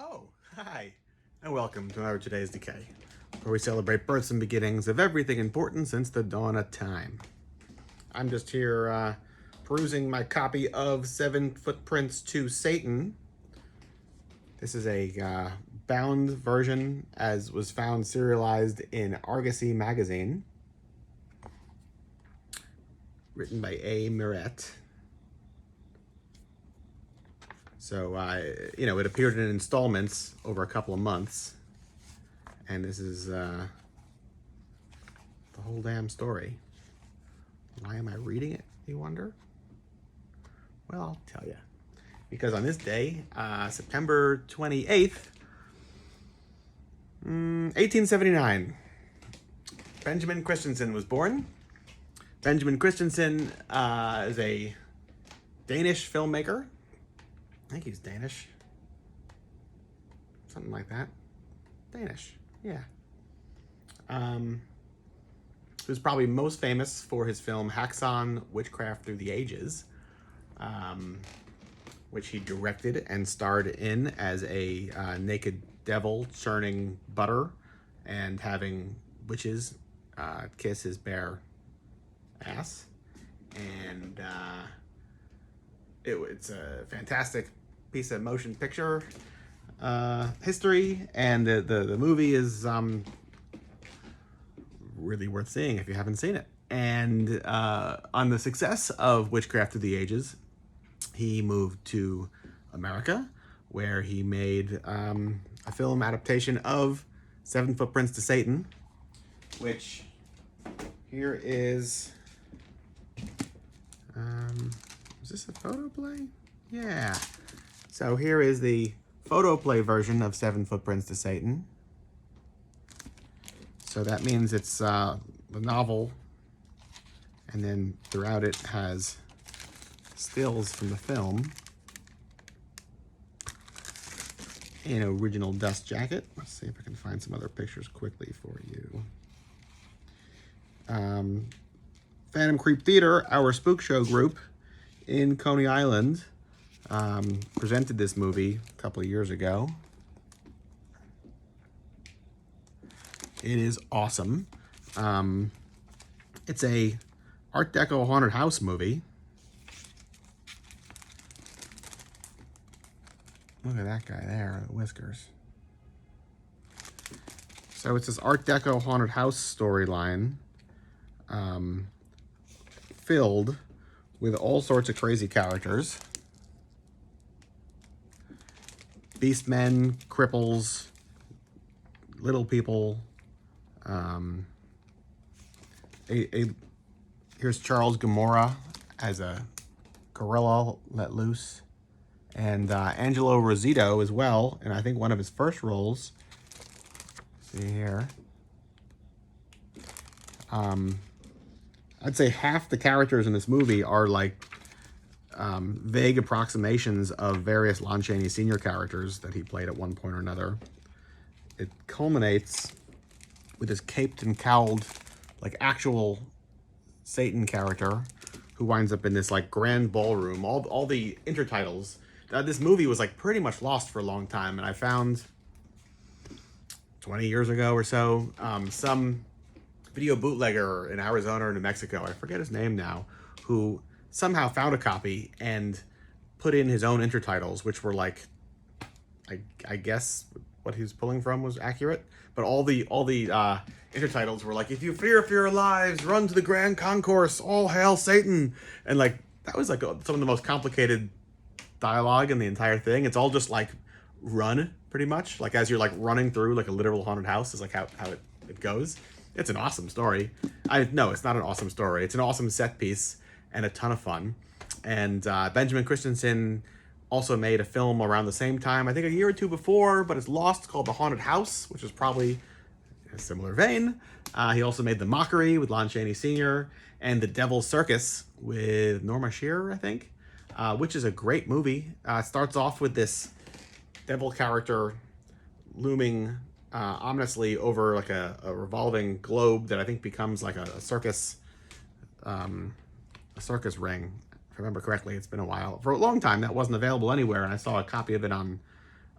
Oh, hi, and welcome to another Today's Decay, where we celebrate births and beginnings of everything important since the dawn of time. I'm just here perusing my copy of Seven Footprints to Satan. This is a bound version, as was found serialized in Argosy magazine, written by A. Miret. So, it appeared in installments over a couple of months. And this is the whole damn story. Why am I reading it, you wonder? Well, I'll tell you. Because on this day, September 28th, 1879, Benjamin Christensen was born. Benjamin Christensen is a Danish filmmaker. I think he's Danish. Something like that. Danish, yeah. Who's probably most famous for his film Haxon, Witchcraft Through the Ages, which he directed and starred in as a naked devil churning butter and having witches kiss his bare ass. And it's a fantastic piece of motion picture history, and the movie is really worth seeing if you haven't seen it. And on the success of Witchcraft Through the Ages, he moved to America, where he made a film adaptation of Seven Footprints to Satan, which here is... is this a photo play? Yeah. So here is the photo play version of Seven Footprints to Satan. So that means it's the novel, and then throughout it has stills from the film. An original dust jacket. Let's see if I can find some other pictures quickly for you. Phantom Creep Theater, our spook show group in Coney Island, presented this movie a couple of years ago. It is awesome. It's a Art Deco haunted house movie. Look at that guy there, the whiskers. So it's this Art Deco haunted house storyline, filled with all sorts of crazy characters. Beastmen, cripples, little people. Here's Charles Gamora as a gorilla let loose. And Angelo Rosito as well, and I think one of his first roles. See here. I'd say half the characters in this movie are like vague approximations of various Lon Chaney Sr. characters that he played at one point or another. It culminates with this caped and cowled, like actual Satan character who winds up in this like grand ballroom. All the intertitles. This movie was like pretty much lost for a long time, and I found 20 years ago or so, some video bootlegger in Arizona or New Mexico, I forget his name now, who somehow found a copy and put in his own intertitles, which were like, I guess what he was pulling from was accurate, but all the intertitles were like, if you fear for your lives, run to the grand concourse, all hail Satan. And like, that was like some of the most complicated dialogue in the entire thing. It's all just like run, pretty much, like as you're like running through like a literal haunted house is like how it goes. It's an awesome story. No, it's not an awesome story. It's an awesome set piece and a ton of fun. And Benjamin Christensen also made a film around the same time, I think a year or two before, but it's lost, called The Haunted House, which is probably in a similar vein. He also made The Mockery with Lon Chaney Sr. and The Devil's Circus with Norma Shearer, I think, which is a great movie. It starts off with this devil character looming ominously over like a revolving globe that I think becomes like a circus ring. If I remember correctly, it's been a while. For a long time, that wasn't available anywhere, and I saw a copy of it on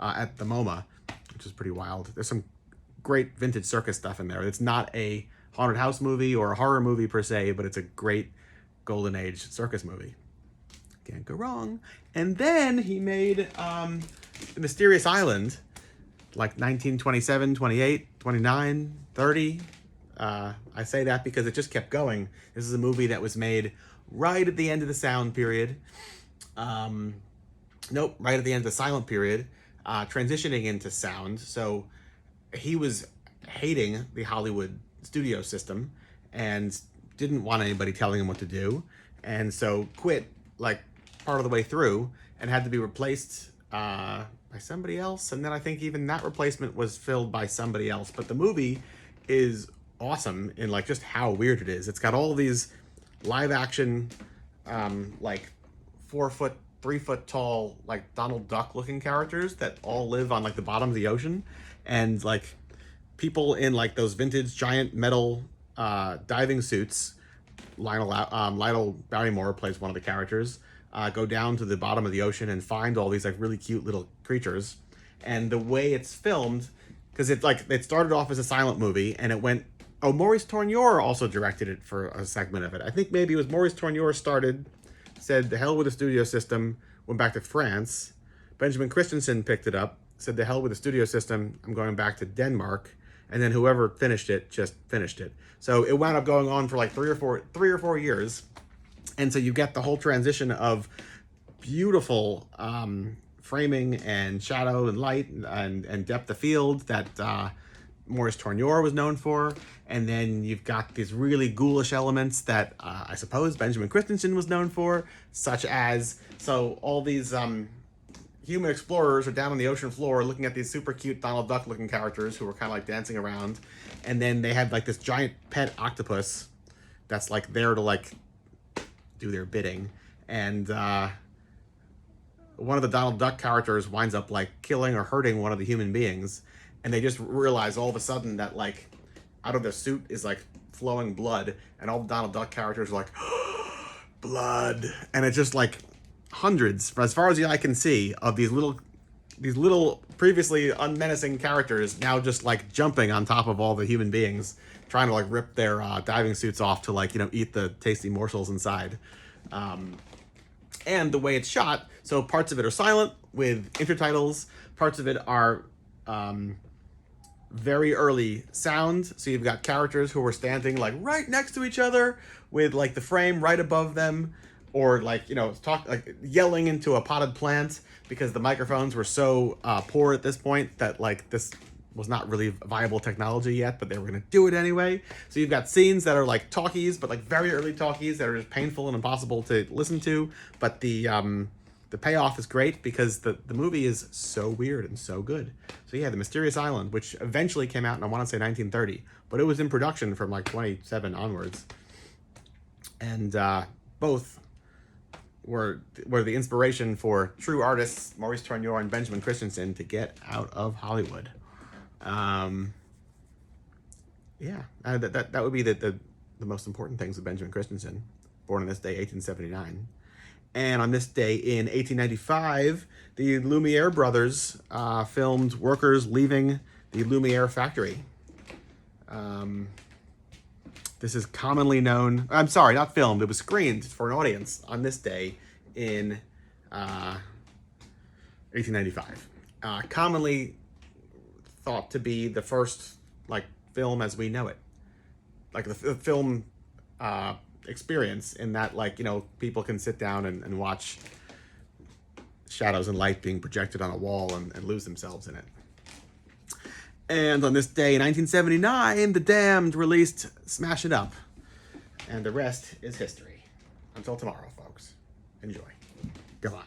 at the MoMA, which is pretty wild. There's some great vintage circus stuff in there. It's not a haunted house movie or a horror movie per se, but it's a great golden age circus movie. Can't go wrong. And then he made The Mysterious Island, like 1927, 28, 29, 30. I say that because it just kept going. This is a movie that was made right at the end of the sound period. Nope, right at the end of the silent period, transitioning into sound. So he was hating the Hollywood studio system and didn't want anybody telling him what to do. And so quit like part of the way through and had to be replaced by somebody else. And then I think even that replacement was filled by somebody else. But the movie is awesome in like just how weird it is. It's got all these live action, like 4 foot, 3 foot tall, like Donald Duck looking characters that all live on like the bottom of the ocean, and like people in like those vintage giant metal diving suits. Lionel Barrymore plays one of the characters. Go down to the bottom of the ocean and find all these like really cute little creatures. And the way it's filmed, because it started off as a silent movie and it went. Oh, Maurice Tourneur also directed it for a segment of it. I think maybe it was Maurice Tourneur started, said the hell with the studio system, went back to France. Benjamin Christensen picked it up, said the hell with the studio system, I'm going back to Denmark. And then whoever finished it just finished it. So it wound up going on for like three or four years. And so you get the whole transition of beautiful framing and shadow and light and depth of field that Maurice Tourneur was known for. And then you've got these really ghoulish elements that I suppose Benjamin Christensen was known for, such as, so all these human explorers are down on the ocean floor looking at these super cute Donald Duck looking characters who were kind of like dancing around. And then they had like this giant pet octopus that's like there to like do their bidding. And one of the Donald Duck characters winds up like killing or hurting one of the human beings. And they just realize all of a sudden that like out of their suit is like flowing blood, and all the Donald Duck characters are like, blood. And it's just like hundreds, as far as the eye can see, of these little previously unmenacing characters now just like jumping on top of all the human beings, trying to like rip their diving suits off to like, eat the tasty morsels inside. And the way it's shot, so parts of it are silent with intertitles, parts of it are very early sound. So you've got characters who are standing like right next to each other with like the frame right above them, or like, yelling into a potted plant because the microphones were so poor at this point that like this was not really viable technology yet, but they were going to do it anyway. So you've got scenes that are like talkies, but like very early talkies that are just painful and impossible to listen to. But the payoff is great because the movie is so weird and so good. So yeah, The Mysterious Island, which eventually came out in, I want to say 1930, but it was in production from like 27 onwards. And both were the inspiration for true artists Maurice Tourneur and Benjamin Christensen to get out of Hollywood. That would be the most important things of Benjamin Christensen, born on this day, 1879. And on this day in 1895, the Lumiere brothers filmed workers leaving the Lumiere factory. This is commonly known, I'm sorry, not filmed, it was screened for an audience on this day in 1895. Commonly thought to be the first like film as we know it. Like the film experience in that, like, people can sit down and watch shadows and light being projected on a wall and lose themselves in it. And on this day in 1979, The Damned released Smash It Up. And the rest is history. Until tomorrow, folks. Enjoy. Goodbye.